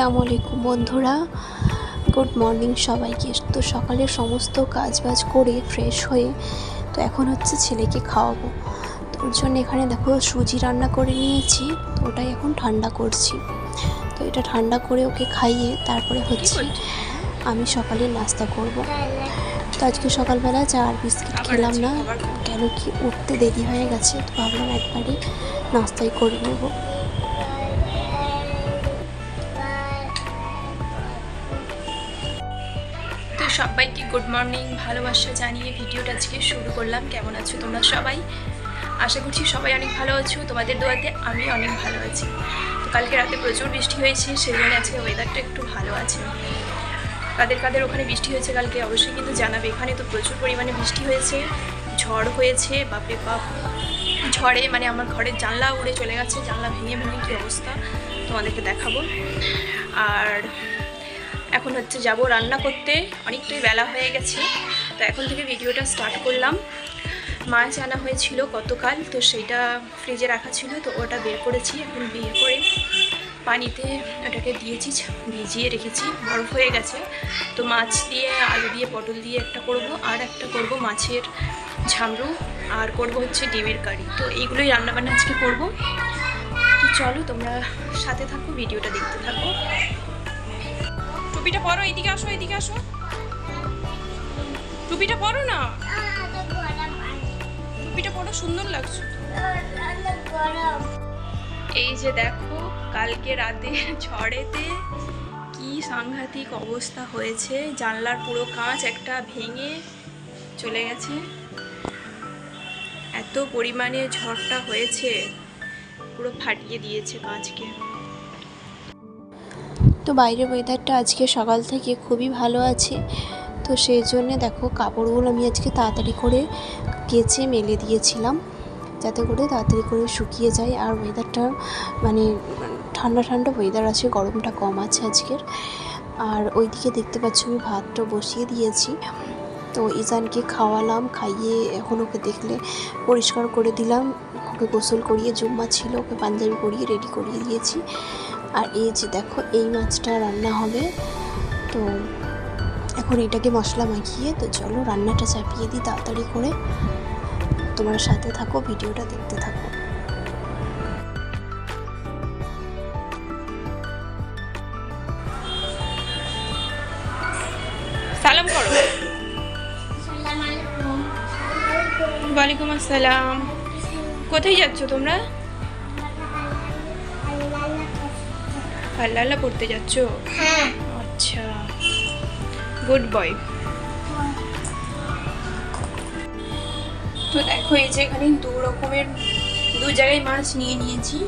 আসসালামু আলাইকুম বন্ধুরা, গুড মর্নিং সবাইকে। তো সকালের সমস্ত কাজবাজ করে ফ্রেশ হয়ে তো এখন হচ্ছে ছেলেকে খাওয়াবো। তো ওর জন্য এখানে দেখো সুজি রান্না করে নিয়েছি, তো ওটাই এখন ঠান্ডা করছি। তো এটা ঠান্ডা করে ওকে খাইয়ে তারপরে হচ্ছে আমি সকালে নাস্তা করব। তো আজকে সকালবেলা চা আর বিস্কিট খেলাম না, কেন কি উঠতে দেরি হয়ে গেছে, তো ভাবলাম একবারে নাস্তাই করে নেব। তো সবাইকে গুড মর্নিং, ভালোবাসা জানিয়ে ভিডিওটা আজকে শুরু করলাম। কেমন আছো তোমরা সবাই? আশা করছি সবাই অনেক ভালো আছো, তোমাদের দোয়াতে আমি অনেক ভালো আছি। তো কালকে রাতে প্রচুর বৃষ্টি হয়েছে, সেই জন্য আজকে ওয়েদারটা একটু ভালো আছে। কাদের কাদের ওখানে বৃষ্টি হয়েছে কালকে অবশ্যই কিন্তু জানাবে। এখানে তো প্রচুর পরিমাণে বৃষ্টি হয়েছে, ঝড় হয়েছে, বাপরে বাপ। ঝড়ে মানে আমার ঘরের জানলা উড়ে চলে গেছে, জানলা ভেঙে ভেঙে কী অবস্থা তোমাদেরকে দেখাবো। আর এখন হচ্ছে যাব রান্না করতে, অনেকটাই বেলা হয়ে গেছে, তো এখন থেকে ভিডিওটা স্টার্ট করলাম। মাছ আনা হয়েছিল গতকাল, তো সেইটা ফ্রিজে রাখা ছিল, তো ওটা বের করেছি। এখন বের করে পানিতে ওটাকে দিয়েছি, ভিজিয়ে রেখেছি, বরফ হয়ে গেছে। তো মাছ দিয়ে, আলু দিয়ে, পটল দিয়ে একটা করব, আর একটা করব মাছের ঝামরু, আর করব হচ্ছে ডিমের কারি। তো এইগুলোই রান্নাবান্না আজকে করব। তো চলো তোমরা সাথে থাকো, ভিডিওটা দেখতে থাকো। টুপিটা পরো, এদিকে আসো, এদিকে আসো, টুপিটা পরো না, টুপিটা পরো, সুন্দর লাগছে। এই যে দেখো কালকে রাতে ঝড়েতে কি সাংঘাতিক অবস্থা হয়েছে, জানলার পুরো কাঁচ একটা ভেঙে চলে গেছে। এত পরিমাণে ঝড়টা হয়েছে, পুরো ফাটিয়ে দিয়েছে কাঁচকে। তো বাইরের ওয়েদারটা আজকে সকাল থেকে খুবই ভালো আছে, তো সেই জন্যে দেখো কাপড়গুলো আমি আজকে তাড়াতাড়ি করে কেচে মেলে দিয়েছিলাম, যাতে করে তাড়াতাড়ি করে শুকিয়ে যায়। আর ওয়েদারটা মানে ঠান্ডা ঠান্ডা ওয়েদার আছে, গরমটা কম আছে আজকের। আর ওইদিকে দেখতে পাচ্ছ আমি ভাতটা বসিয়ে দিয়েছি, তো ইজানকে খাওয়ালাম, খাইয়ে এখন ওকে দেখলে পরিষ্কার করে দিলাম, ওকে গোসল করিয়ে, জুম্মা ছিল, ওকে পাঞ্জাবি পরিয়ে রেডি করিয়ে দিয়েছি। আর এই যে দেখো এই মাছটা রান্না হবে, তো এখন এটাকে মশলা মাখিয়ে, তো চলো রান্নাটা চাপিয়ে দিই তাড়াতাড়ি করে। তোমার সাথে থাকো, ভিডিওটা দেখতে থাকো। সালাম করো। ওয়ালাইকুম আসসালাম। কোথায় যাচ্ছ তোমরা? আল্লাহ পড়তে যাচ্ছ? আচ্ছা, গুড বয়। তো দেখো এই যে এখানে দু জায়গায় মাছ নিয়ে নিয়েছি,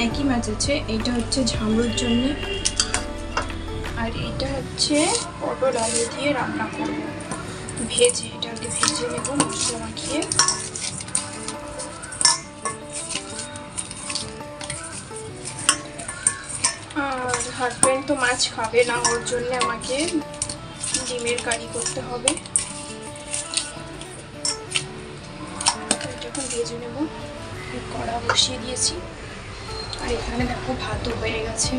একই মাছ আছে। এইটা হচ্ছে ঝামরুর জন্য, আর এটা হচ্ছে পটল আলু দিয়ে রান্না করবো ভেজে। এটাকে ভেজে নেবো মশলা মাখিয়ে। আর হাজব্যান্ড তো মাছ খাবে না, ওর জন্য আমাকে ডিমের কারি করতে হবে। এখন ভেজে নেব, কড়া বসিয়ে দিয়েছি। আর এখানে দেখো ভাতও হয়ে গেছে।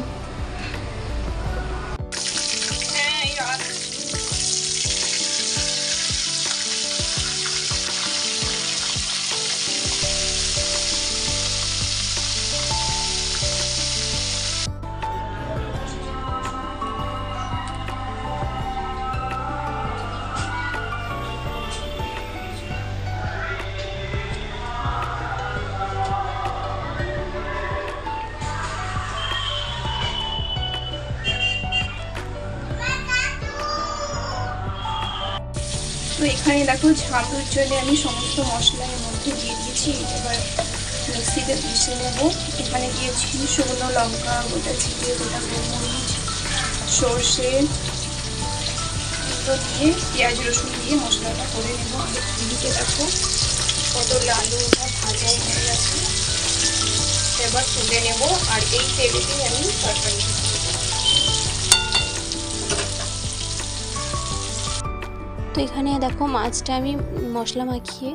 তো এখানে দেখো ঝামরুর জন্য আমি সমস্ত মশলা এর মধ্যে দিয়ে দিয়েছি। এবার মিক্সিতে পিষে নেব। এখানে দিয়েছি শুকনো লঙ্কা, গোটা জিরে, গোটা গোলমরিচ, সর্ষে, এগুলো দিয়ে পেঁয়াজ রসুন দিয়ে মশলাটা করে নেব। আর এদিকে দেখো পটল আলুটা ভাজা হয়ে গেছে, এবার তুলে নেব। আর এই তেলেতেই আমি তরকারি। তো এখানে দেখো মাছটা আমি মশলা মাখিয়ে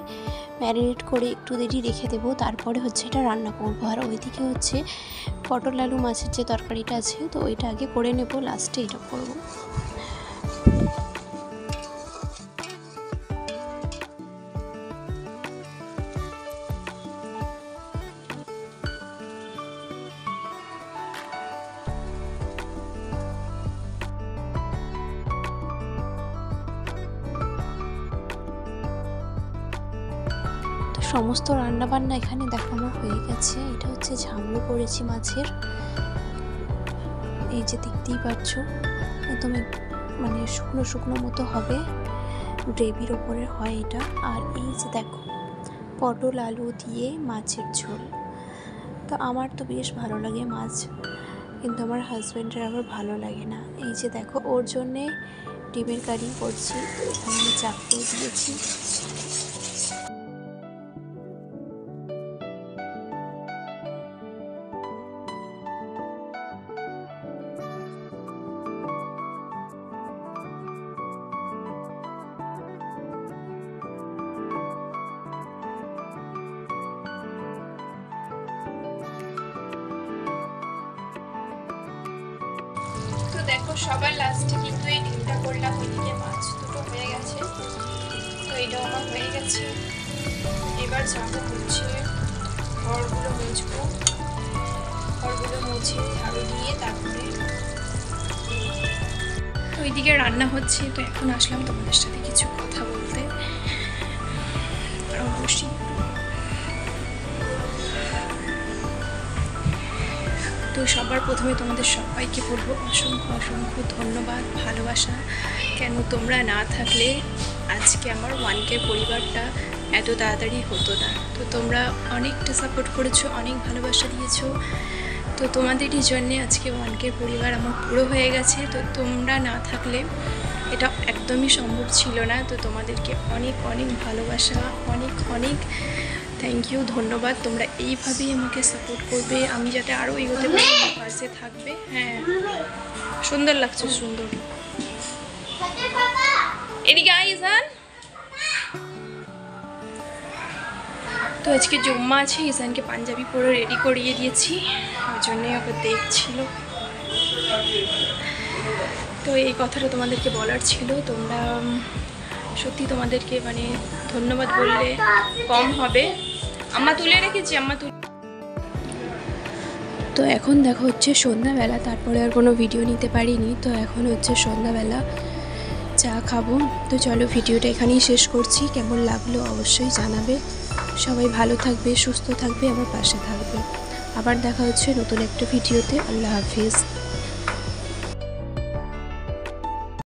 ম্যারিনেট করে একটু দেরি রেখে দেবো, তারপরে হচ্ছে এটা রান্না করবো। আর ওইদিকে হচ্ছে পটল আলু মাছের যে তরকারিটা আছে তো ওইটা আগে করে নেব, লাস্টে এটা করবো। সমস্ত রান্নাবান্না এখানে দেখানো হয়ে গেছে। এটা হচ্ছে ঝামরু করেছি মাছের, এই যে দেখতেই পাচ্ছ একদম মানে শুকনো শুকনো মতো হবে, গ্রেভির ওপরে হয় এটা। আর এই যে দেখো পটল আলু দিয়ে মাছের ঝোল, তো আমার তো বেশ ভালো লাগে মাছ, কিন্তু আমার হাজব্যান্ডের আবার ভালো লাগে না। এই যে দেখো ওর জন্যে ডিমের কারি করছি, তো এখানে আমি চাপতে দিয়েছি। তো দেখো সবার লাস্টে কিন্তু এই ডিমটা করলাম, ওইদিকে মাছ দুটো হয়ে গেছে, তো এটাও আমার হয়ে গেছে। এবার যাবো হচ্ছে ঘরগুলো মুছবো, ঘরগুলো মুছে ঝাড়ু দিয়ে তারপরে ওইদিকে রান্না হচ্ছে। তো এখন আসলাম তোমাদের সাথে কিছু কথা বলতে, বসি। তো সবার প্রথমে তোমাদের সবাইকে বলবো অসংখ্য অসংখ্য ধন্যবাদ, ভালোবাসা। কেন তোমরা না থাকলে আজকে আমার 1K পরিবারটা এত তাড়াতাড়ি হতো না। তো তোমরা অনেকটা সাপোর্ট করেছো, অনেক ভালোবাসা দিয়েছো, তো তোমাদেরই জন্যে আজকে 1K পরিবার আমার পুরো হয়ে গেছে। তো তোমরা না থাকলে এটা একদমই সম্ভব ছিল না। তো তোমাদেরকে অনেক অনেক ভালোবাসা, অনেক অনেক থ্যাংক ইউ, ধন্যবাদ। তোমরা এইভাবেই আমাকে সাপোর্ট করবে, আমি যাতে আরও এগোতে পারি, আমার পাশে থাকবে। হ্যাঁ সুন্দর লাগছে, সুন্দর। এদিকে আয় ইসান। তো আজকে জুম্মা আছে, ইসানকে পাঞ্জাবি পরে রেডি করিয়ে দিয়েছি, ওই জন্যে ওকে দেখছিল। তো এই কথাটা তোমাদেরকে বলার ছিল। তোমরা সত্যি তোমাদেরকে মানে ধন্যবাদ বললে কম হবে। আম্মা তুলে রেখেছি, আম্মা তুলে। তো এখন দেখো হচ্ছে সন্ধ্যাবেলা, তারপরে আর কোনো ভিডিও নিতে পারিনি। তো এখন হচ্ছে সন্ধ্যাবেলা, চা খাবো। তো চলো ভিডিওটা এখানেই শেষ করছি, কেমন লাগলো অবশ্যই জানাবে। সবাই ভালো থাকবে, সুস্থ থাকবে, আমার পাশে থাকবে। আবার দেখা হচ্ছে নতুন একটা ভিডিওতে। আল্লাহ হাফিজ।